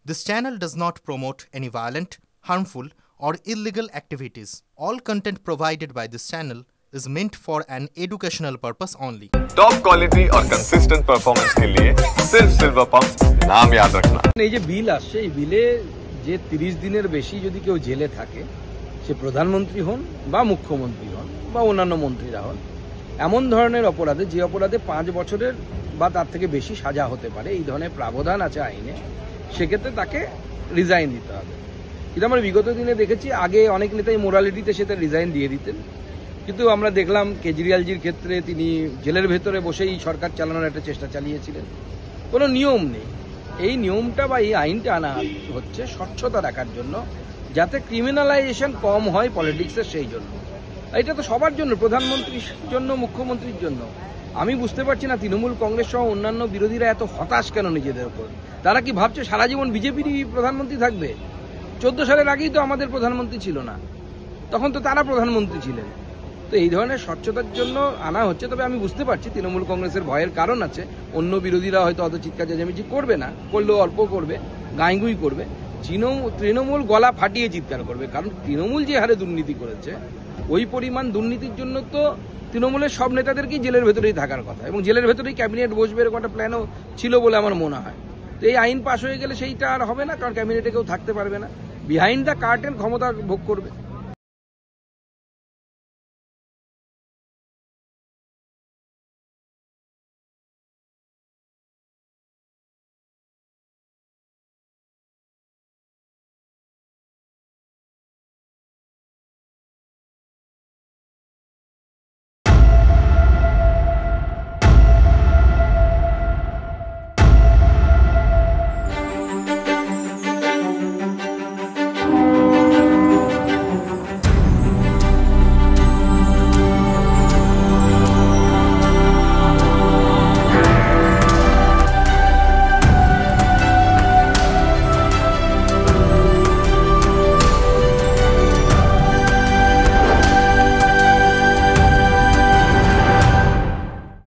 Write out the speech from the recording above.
This channel does not promote any violent, harmful, or illegal activities. All content provided by this channel is meant for an educational purpose only. Top quality और consistent performance के लिए सिर्फ silver pump नाम याद रखना। এই যে বিল আসছে এই বিলে যে 30 দিনের বেশি যদি কেউ জেলে থাকে সে প্রধানমন্ত্রী হন বা মুখ্যমন্ত্রী হন বা অন্যান্য মন্ত্রীরা হন এমন ধরনের অপরাধে যে অপরাধে 5 বছরের বা তার থেকে বেশি সাজা হতে পারে এই ধরনের প্রাবধান আছে আইনে সেক্ষেত্রে তাকে রিজাইন দিতে হবে। কিন্তু আমরা বিগত দিনে দেখেছি আগে অনেক নেতাই মোরালিটিতে সেটা রিজাইন দিয়ে দিতেন, কিন্তু আমরা দেখলাম কেজরিওয়ালজির ক্ষেত্রে তিনি জেলের ভেতরে বসেই সরকার চালানোর একটা চেষ্টা চালিয়েছিলেন। কোনো নিয়ম নেই, এই নিয়মটা বা এই আইনটা আনা হচ্ছে স্বচ্ছতা রাখার জন্য, যাতে ক্রিমিনালাইজেশন কম হয় পলিটিক্সের, সেই জন্য। এটা তো সবার জন্য, প্রধানমন্ত্রীর জন্য, মুখ্যমন্ত্রীর জন্য। আমি বুঝতে পারছি না তৃণমূল কংগ্রেস সহ অন্যান্য বিরোধীরা এত হতাশ কেন নিজেদের উপর। তারা কি ভাবছে সারা জীবন বিজেপিরই প্রধানমন্ত্রী থাকবে? 14 সালের আগেই তো আমাদের প্রধানমন্ত্রী ছিল না, তখন তো তারা প্রধানমন্ত্রী ছিলেন। তো এই ধরনের স্বচ্ছতার জন্য আনা হচ্ছে। তবে আমি বুঝতে পারছি তৃণমূল কংগ্রেসের ভয়ের কারণ আছে, অন্য বিরোধীরা হয়তো অত চিৎকার চেঁচামেচি করবে না, করলেও অল্প করবে, গাঁইগুই করবে। তৃণমূল গলা ফাটিয়ে চিৎকার করবে, কারণ তৃণমূল যে হারে দুর্নীতি করেছে ওই পরিমাণ দুর্নীতির জন্য তো তৃণমূলের সব নেতাদেরকেই জেলের ভেতরেই থাকার কথা, এবং জেলের ভেতরেই ক্যাবিনেট বসবে এরকম একটা প্ল্যানও ছিল বলে আমার মনে হয়। তো এই আইন পাশ হয়ে গেলে সেইটা আর হবে না, কারণ ক্যাবিনেটে কেউ থাকতে পারবে না, বিহাইন্ড দ্য কার্টেন ক্ষমতা ভোগ করবে।